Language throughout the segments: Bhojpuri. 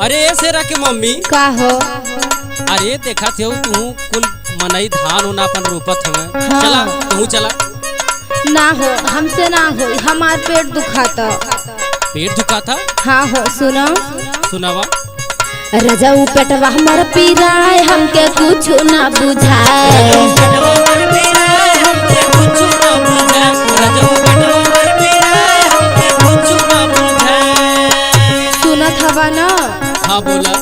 अरे सेरा के मम्मी का हो? अरे देखा थे तू कुल मनई धान उना अपन रोपत हवे। हाँ। चला तू चला। ना हो, हमसे ना हो, हमार पेट दुखाता। पेट दुखा था? हाँ हो, सुनो सुनावा। रजाऊ पेटवा हमर पीराय, हमके कुछ ना बुझाए। सुनत हवा ना? हाँ बोला।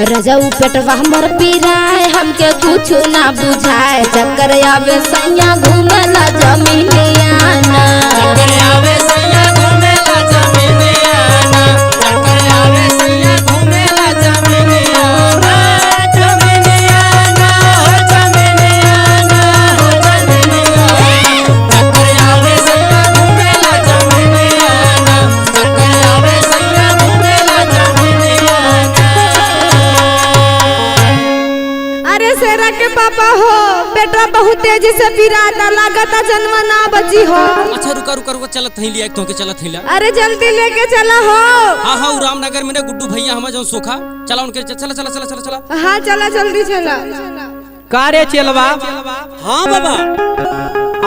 रजाऊ पेटवा हमर पीराय, हमके कुछ ना बुझाए। चक्कर आवे सैया घूमेला जमीनियाना। चक्कर आवे सैया घूमेला जमीनियाना। चक्कर आवे सैया घूमेला जमीनियाना। जमीनियाना हो जमीनियाना हो जमीनियाना। चक्कर आवे सैया घूमेला जमीनियाना। चक्कर आवे सैया घूमेला जमीनियाना। अरे सेरा के पापा हो, बेटा बहुत तेजी से पिराता, लागता जन्म ना बची हो। अच्छा रुका रुका रुका, चलत ही लिया तो के चलत हिला। अरे जल्दी लेके चला हो। हाँ हाँ रामनगर में गुड्डू भैया हमें जो सोखा चला उनके चला चला चला चला चला। हाँ चला जल्दी चला। का रे चेलवा? हाँ बाबा।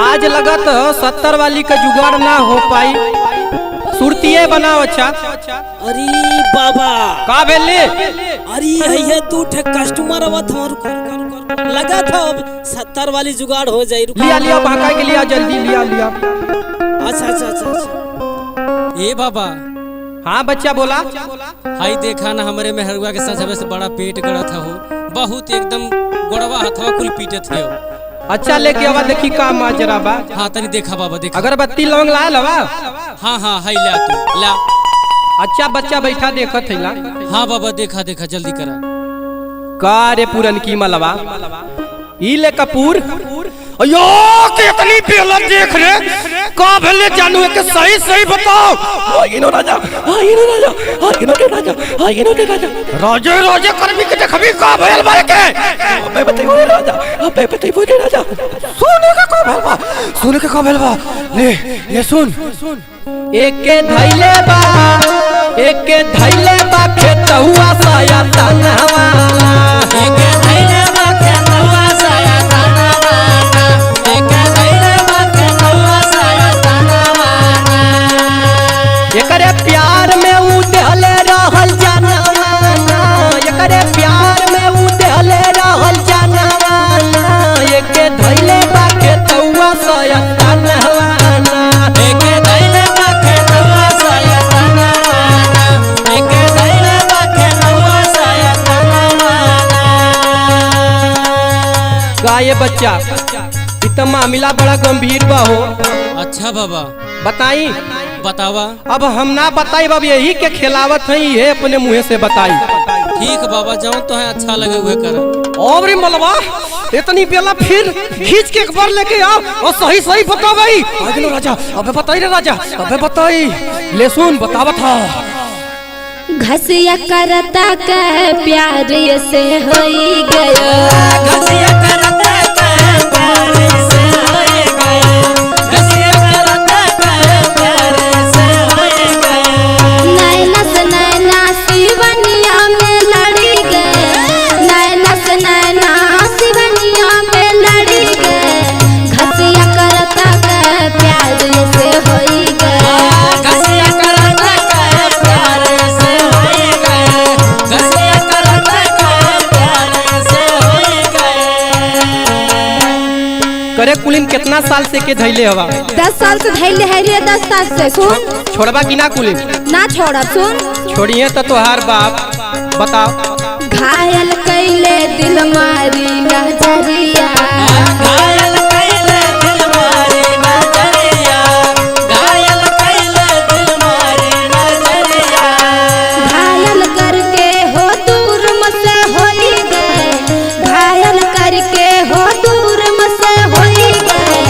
आज लगत 70 वाली का जुगाड़ ना हो पाई, सुरतिये बनाओ। अच्छा अरे बाबा का भेले? अरे भैया तू ठे कस्टमर आवत हमार लगा था अब 70 वाली जुगाड़ हो जाई। लिया लिया भागा के लिया, जल्दी लिया लिया। अच्छा अच्छा अच्छा अच्छा। ए बाबा। हाँ बच्चा बोला। हाई देखा ना हमारे मेहरुआ के साथ से बड़ा पेट गड़त हो, बहुत एकदम गोड़वा हथवा कुल पीटे थे। अच्छा लेके आवा, देखी का माजरा बा। हाँ तनी देखा बाबा देखा। अगरबत्ती लौंग ला लवा। हाँ हाँ हाई ला तू ला। अच्छा बच्चा बैठा देखत है ला। हाँ बाबा देखा देखा जल्दी करा। का रे पूरन की मलवा? ई ले कपूर। अयो कितनी बेला देख रे, का भेले जानू के सही सही बताओ। इनो राजा, इनो राजा, इनो के राजा, इनो के राजा। राजे राजे करबी के देखबी का भेल बारे के। अबे बताइबो रे राजा, अबे बताइबो रे राजा। सोने के का भेल बा, सोने के का भेल बा। ले सुन। एक के धैले बा, एक के धैले बा खेतहुआ साया तनवा। एक धैले बा खेतहुआ साया तनवा। एक धैले बा खेतहुआ साया तनवा। एकरे प्यार में ऊ देहले रहल जानवाना। एकरे प्यार में ऊ देहले रहल जानवाना। एक के धैले बा खेतहुआ साया तनवा। एक धैले बा खेतहुआ साया तनवा। एक धैले बा खेतहुआ साया तनवा। का ये बच्चा इतना मामला बड़ा गंभीर बा हो। अच्छा बाबा बताई? बतावा। अब हम ना बताई, अब यही के खिलावत है, ये अपने मुँह से बताई। ठीक बाबा जाऊँ तो है अच्छा लगे हुए कर। और रे मलवा इतनी बेला फिर खींच के एक बार लेके आओ और सही सही बता भाई। आगे राजा, अबे बताई रे राजा, अबे बताई। ले सुन बतावत था। घसिया करता के प्यार से होई गयो। घसिया करता के प्यार से होई गयो। घसिया करता के प्यार से होई गयो। नैना से नैना शिवनिया में लड़ी गए। नैना से नैना शिवनिया में लड़ी गए। घसिया करता के प्यार से होई गए। घसिया करता के प्यार से होई गयो। घसिया करता के प्यार से होई गयो। करे कुलिन कितना साल से के धैले हवा? 10 साल से धैले है रे, 10 साल से। सुन छोड़बा कि ना कुलिन? ना छोड़ा। सुन छोड़िए तो तोहार बाप बताओ। घायल कैले दिल मारी नजरिया। घायल कैले दिल मारी नजरिया। घायल कैले दिल मारी नजरिया। घायल करके हो दूर मुझसे होई गए। घायल करके हो दूर मुझसे होई गए।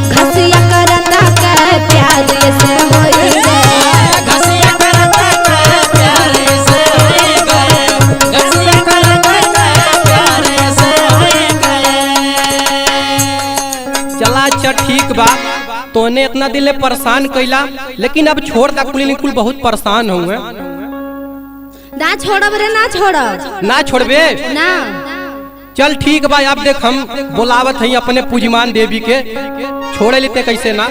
घसिया करता के प्यार से होई गए। घसिया करता के प्यार से होई गए। घसिया करता के प्यार से होई गए। चला अच्छा ठीक बा, तोने इतना दिल ले परेशान कैला, लेकिन अब छोड़ दा कुलिन कुल बहुत परेशान हुए। ना छोड़ब रे ना छोड़ब ना छोड़बे? ना। चल ठीक बा, अब देख हम बुलावत हई अपने पूजमान देवी के, छोड़े लेते कैसे ना।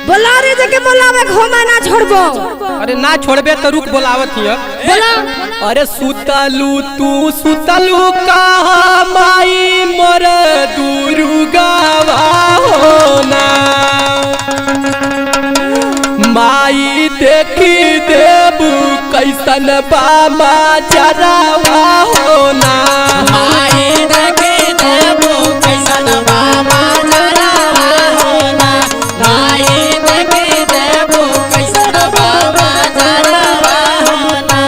बोला रे जके बोलावे घोमा ना छोड़बो। अरे ना छोड़बे तो रुक बुलावत ही बोला। अरे सुतलू तू सुतलू कहा माई मोर दुर्गावा होना, माई देखी देबू कैसन बामा जरावा होना, माई देखी देबू कैसन बाबा जरावा होना, माई देखी देबू कैसन बाबा जरावा होना।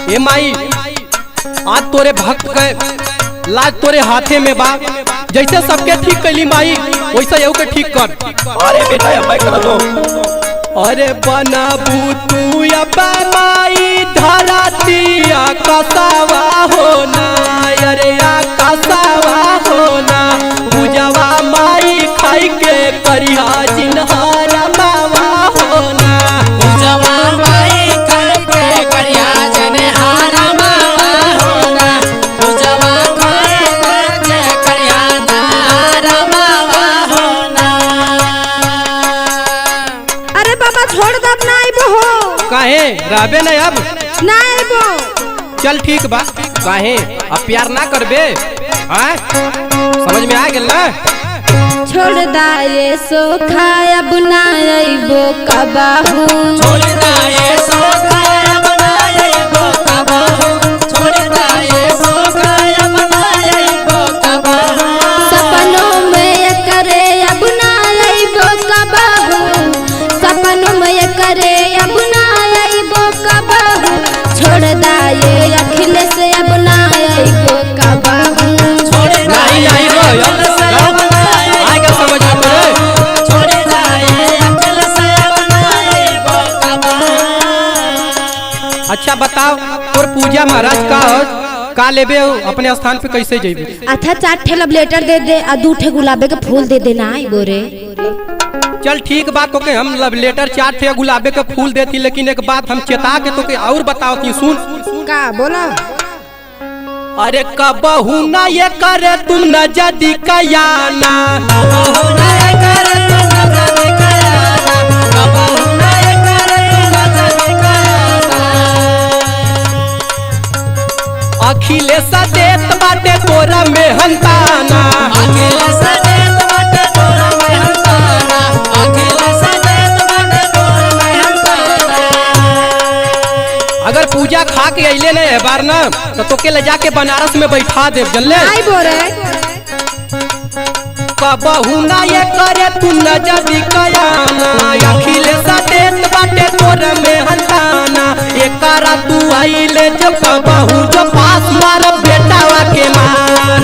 ए माई आज तोरे भक्त के लाज तोरे हाथे में बा, जैसे सबके ठीक कैली माई वैसे यू के ठीक कर। अरे बेटा अब कर दो। अरे बनाबू तू अब माई धरतिया कसावा होना, अरे कसावा होना, पूजवा माई खाई के करिया जिनहारा मावा होना, पूजवा माई करके करिया जनहारा मावा होना, पूजवा माई करके करिया जनहारा मावा होना। अरे बाबा छोड़ दब ना आइबो हो। काहे रहबे नहीं अब? ना आइबो। चल ठीक बा, काहे अब प्यार ना करबे? हाँ समझ में आ गेल ना? छोड़ दाए सो खाया बुनाइबो कबाहू, छोड़ दाए सो खाया बनाइबो कबाहू, छोड़ दाए सो खाया बनाइबो कबाहू। सपनों में करे बुनाइबो कबाहू, सपनों में करे बुनाइबो कबाहू, छोड़ दाए अखिलेश बुनाइबो कबाहू। नहीं नहीं समझ में छोड़ दाए अकल से बनाइबो कबाहू। अच्छा बताओ और पूजा महाराज का लेबे अपने स्थान पे कैसे जेबे? अच्छा 4 ठे लव लेटर दे दे और 2 ठे गुलाबे के फूल दे देना आइबो रे। चल ठीक बात तो के हम लव लेटर 4 ठे गुलाबे के फूल देती, लेकिन एक बात हम चेता के तो के और बताओ सुन। का बोला? अरे कबहू ना ये करे तुम न जदी कयाना, कबहू ना ये करे तू न जदी कयाना, कबहू ना ये करे तू न जदी कयाना। अखिलेश देत बाटे तोरा में हंताना, अखिलेश देत बाटे तोरा में हंताना, अखिलेश देत बाटे तोरा में हंताना। अगर पूजा खा के अइले न है बार ना तो तोके ले जाके बनारस में बैठा देव, जानले? आइबो रे। कबहू ना ये करे तू न जदी कयाना, अखिलेश देत बाटे तोरा में हंताना, एकरा तू आइले जो कबहू जो पास मार बेटावा के मार,